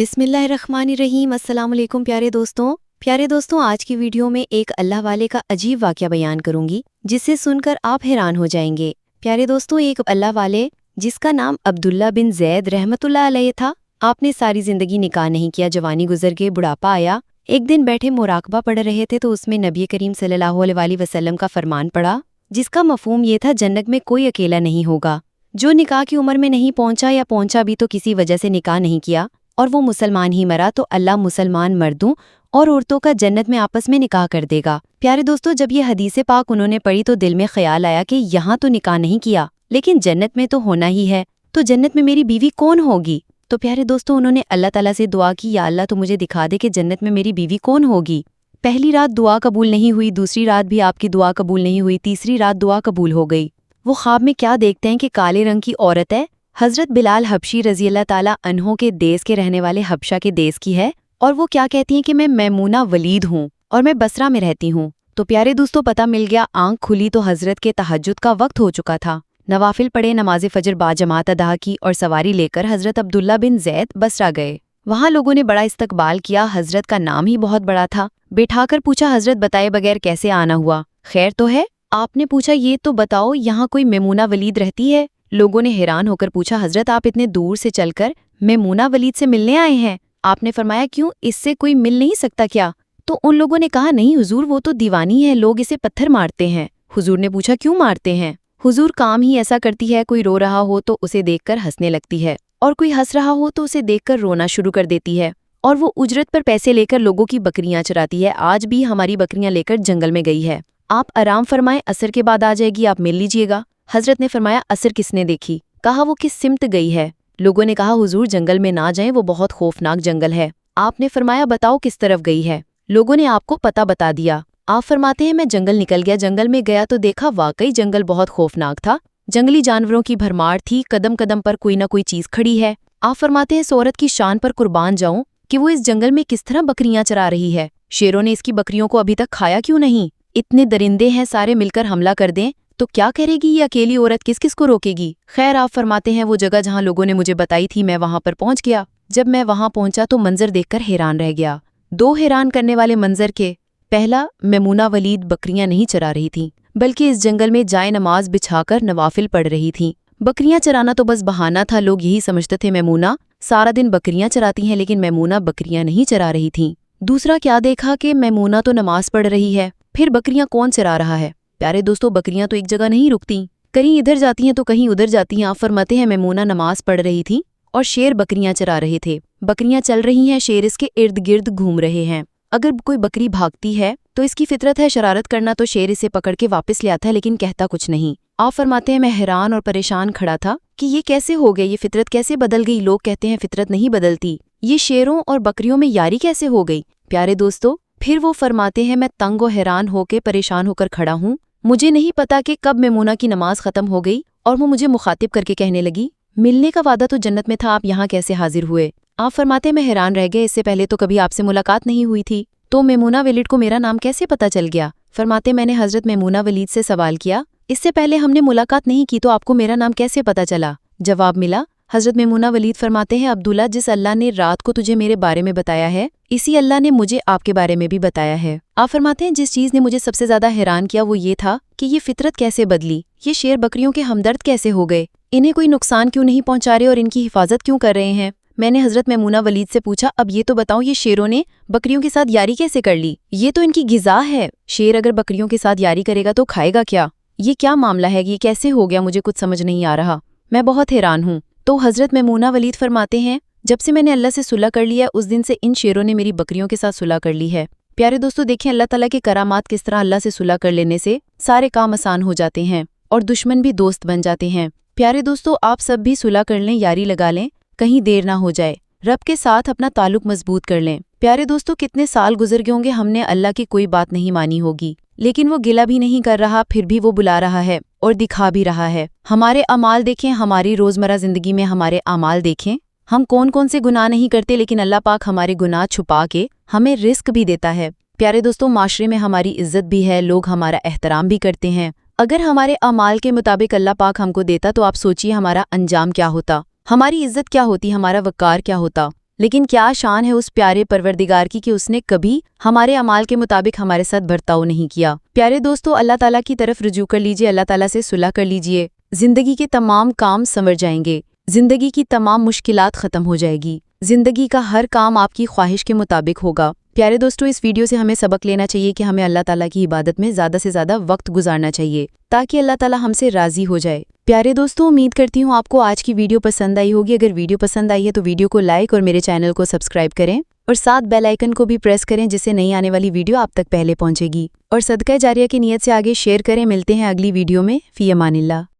बिस्मिल्लाहिर्रहमानिर्रहीम। अस्सलाम वालेकुम प्यारे दोस्तों आज की वीडियो में एक अल्लाह वाले का अजीब वाक़या बयान करूंगी जिसे सुनकर आप हैरान हो जाएंगे। प्यारे दोस्तों, एक अल्लाह वाले जिसका नाम अब्दुल्ला बिन जैद रहमतुल्लाह अलैह था। आपने सारी ज़िंदगी निकाह नहीं किया, जवानी गुजर के बुढ़ापा आया। एक दिन बैठे मुराकबा पढ़ रहे थे तो उसमें नबी करीम सल्लल्लाहु अलैहि वसल्लम का फरमान पड़ा, जिसका मफहूम ये था जन्नत में कोई अकेला नहीं होगा जो निकाह की उम्र में नहीं पहुंचा या पहुंचा भी तो किसी वजह से निकाह नहीं किया और वो मुसलमान ही मरा तो अल्लाह मुसलमान मर्दों और औरतों का जन्नत में आपस में निकाह कर देगा। प्यारे दोस्तों, जब ये हदीसे पाक उन्होंने पढ़ी तो दिल में ख्याल आया कि यहाँ तो निकाह नहीं किया लेकिन जन्नत में तो होना ही है, तो जन्नत में मेरी बीवी कौन होगी। तो प्यारे दोस्तों, उन्होंने अल्लाह ताला से दुआ की, या अल्लाह तो मुझे दिखा दे कि जन्नत में मेरी बीवी कौन होगी। पहली रात दुआ कबूल नहीं हुई, दूसरी रात भी आपकी दुआ कबूल नहीं हुई, तीसरी रात दुआ कबूल हो गई। वो ख्वाब में क्या देखते हैं कि काले रंग की औरत है, हज़रत बिलाल हबशी रज़ी अल्लाह ताला अन्हों के देश के रहने वाले हबशा के देश की है, और वो क्या कहती हैं कि मैं मैमूना वलीद हूँ और मैं बसरा में रहती हूँ। तो प्यारे दोस्तों, पता मिल गया, आंख खुली तो हज़रत के तहज्जुद का वक्त हो चुका था। नवाफिल पढ़े, नमाज फजर बाजमात अदा की और सवारी लेकर हज़रत अब्दुल्ला बिन जैद बसरा गए। वहाँ लोगों ने बड़ा इस्तकबाल किया, हज़रत का नाम ही बहुत बड़ा था। बैठाकर पूछा, हज़रत बताए बगैर कैसे आना हुआ, खैर तो है। आपने पूछा, ये तो बताओ यहाँ कोई मैमूना वलीद रहती है। लोगों ने हैरान होकर पूछा, हज़रत आप इतने दूर से चलकर मैमूना वलीद से मिलने आए हैं। आपने फरमाया, क्यों, इससे कोई मिल नहीं सकता क्या? तो उन लोगों ने कहा, नहीं हुजूर, वो तो दीवानी है, लोग इसे पत्थर मारते हैं। हुजूर ने पूछा, क्यों मारते हैं? हुजूर, काम ही ऐसा करती है, कोई रो रहा हो तो उसे देखकर हंसने लगती है और कोई हंस रहा हो तो उसे देखकर रोना शुरू कर देती है, और वो उजरत पर पैसे लेकर लोगों की बकरियां चराती है। आज भी हमारी बकरियां लेकर जंगल में गई है, आप आराम फरमाएं, असर के बाद आ जाएगी, आप मिल लीजिएगा। हज़रत ने फरमाया, असर किसने देखी? कहा, वो किस सिमत गई है? लोगों ने कहा, हुजूर जंगल में ना जाएं, वो बहुत खौफनाक जंगल है। आपने फरमाया, बताओ किस तरफ गई है? लोगों ने आपको पता बता दिया। आप फरमाते हैं, मैं जंगल निकल गया, जंगल में गया तो देखा वाकई जंगल बहुत खौफनाक था, जंगली जानवरों की भरमार थी, कदम कदम पर कोई ना कोई चीज खड़ी है। आप फरमाते हैं, इस औरत की शान पर कुर्बान जाऊं कि वो इस जंगल में किस तरह बकरियां चरा रही है। शेरों ने इसकी बकरियों को अभी तक खाया क्यों नहीं? इतने दरिंदे हैं, सारे मिलकर हमला कर दें तो क्या करेगी ये अकेली औरत, किस किस को रोकेगी? खैर, आप फरमाते हैं, वो जगह जहां लोगों ने मुझे बताई थी मैं वहां पर पहुंच गया। जब मैं वहां पहुंचा तो मंजर देखकर हैरान रह गया। दो हैरान करने वाले मंजर के। पहला, मैमूना वलीद बकरियां नहीं चरा रही थी बल्कि इस जंगल में जाए नमाज बिछाकर नवाफिल पढ़ रही थी। बकरियां चराना तो बस बहाना था, लोग यही समझते थे मैमूना सारा दिन बकरियां चराती हैं, लेकिन मैमूना बकरियां नहीं चरा रही थी। दूसरा क्या देखा कि मैमूना तो नमाज पढ़ रही है, फिर बकरियां कौन चरा रहा है? प्यारे दोस्तों, बकरियां तो एक जगह नहीं रुकती, कहीं इधर जाती हैं तो कहीं उधर जाती हैं। आप फरमाते हैं, मैमूना नमाज पढ़ रही थी और शेर बकरियां चरा रहे थे। बकरियां चल रही हैं, शेर इसके इर्द गिर्द घूम रहे हैं। अगर कोई बकरी भागती है तो इसकी फितरत है शरारत करना, तो शेर इसे पकड़ के वापस ले आता है, लेकिन कहता कुछ नहीं। आप फरमाते हैं, मैं हैरान और परेशान खड़ा था कि ये कैसे हो गया, ये फितरत कैसे बदल गई। लोग कहते हैं फितरत नहीं बदलती, ये शेरों और बकरियों में यारी कैसे हो गई? प्यारे दोस्तों, फिर वो फरमाते हैं, मैं तंग और हैरान होकर परेशान होकर खड़ा हूँ, मुझे नहीं पता कि कब मैमूना की नमाज खत्म हो गई और वो मुझे मुखातिब करके कहने लगी, मिलने का वादा तो जन्नत में था, आप यहाँ कैसे हाजिर हुए? आप फरमाते, मैं हैरान रह गए, इससे पहले तो कभी आपसे मुलाकात नहीं हुई थी, तो मैमूना वलीद को मेरा नाम कैसे पता चल गया? फरमाते, मैंने हज़रत मैमूना वलीद से सवाल किया, इससे पहले हमने मुलाकात नहीं की तो आपको मेरा नाम कैसे पता चला? जवाब मिला। हज़रत मैमूना वलीद फरमाते हैं, अब्दुल्ला, जिस अल्लाह ने रात को तुझे मेरे बारे में बताया है, इसी अल्लाह ने मुझे आपके बारे में भी बताया है। आप फरमाते हैं, जिस चीज़ ने मुझे सबसे ज़्यादा हैरान किया वो ये था कि ये फितरत कैसे बदली, ये शेर बकरियों के हमदर्द कैसे हो गए, इन्हें कोई नुकसान क्यों नहीं पहुंचा रहे और इनकी हिफाजत क्यों कर रहे हैं? मैंने हज़रत मैमूना वलीद से पूछा, अब ये तो बताओ, ये शेरों ने बकरियों के साथ यारी कैसे कर ली? ये तो इनकी गिज़ा है, शेर अगर बकरियों के साथ यारी करेगा तो खाएगा क्या? ये क्या मामला है, ये कैसे हो गया, मुझे कुछ समझ नहीं आ रहा, मैं बहुत हैरान हूँ। तो हज़रत मैमूना वलीद फरमाते हैं, जब से मैंने अल्लाह से सुलह कर लिया उस दिन से इन शेरों ने मेरी बकरियों के साथ सुलह कर ली है। प्यारे दोस्तों, देखें अल्लाह ताला के करामात, किस तरह अल्लाह से सुलह कर लेने से सारे काम आसान हो जाते हैं और दुश्मन भी दोस्त बन जाते हैं। प्यारे दोस्तों, आप सब भी सुलह कर लें, यारी लगा लें, कहीं देर ना हो जाए, रब के साथ अपना ताल्लुक मजबूत कर लें। प्यारे दोस्तों, कितने साल गुजर गए होंगे, हमने अल्लाह की कोई बात नहीं मानी होगी, लेकिन वो गिला भी नहीं कर रहा, फिर भी वो बुला रहा है और दिखा भी रहा है। हमारे अमाल देखें, हमारी रोज़मर्रा ज़िंदगी में हमारे अमाल देखें, हम कौन कौन से गुनाह नहीं करते, लेकिन अल्लाह पाक हमारे गुनाह छुपा के हमें रिस्क भी देता है। प्यारे दोस्तों, माशरे में हमारी इज्जत भी है, लोग हमारा एहतराम भी करते हैं। अगर हमारे अमाल के मुताबिक अल्लाह पाक हमको देता तो आप सोचिए हमारा अंजाम क्या होता, हमारी इज्जत क्या होती, हमारा वक़ार क्या होता। لیکن کیا شان ہے اس پیارے پروردگار کی کہ اس نے کبھی ہمارے اعمال کے مطابق ہمارے ساتھ برتاؤ نہیں کیا۔ پیارے دوستو، اللہ تعالیٰ کی طرف رجوع کر لیجئے، اللہ تعالیٰ سے صلح کر لیجئے، زندگی کے تمام کام سنور جائیں گے، زندگی کی تمام مشکلات ختم ہو جائے گی، زندگی کا ہر کام آپ کی خواہش کے مطابق ہوگا۔ پیارے دوستو، اس ویڈیو سے ہمیں سبق لینا چاہیے کہ ہمیں اللہ تعالیٰ کی عبادت میں زیادہ سے زیادہ وقت گزارنا چاہیے تاکہ اللہ تعالیٰ ہم سے راضی ہو جائے۔ پیارے دوستو، امید کرتی ہوں آپ کو آج کی ویڈیو پسند آئی ہوگی۔ اگر ویڈیو پسند آئی ہے تو ویڈیو کو لائک اور میرے چینل کو سبسکرائب کریں اور ساتھ بیل آئیکن کو بھی پریس کریں جس سے نئی آنے والی ویڈیو آپ تک پہلے پہنچے گی، اور صدقہ جاریہ کی نیت سے آگے شیئر کریں۔ ملتے ہیں اگلی ویڈیو میں، فی امان اللہ۔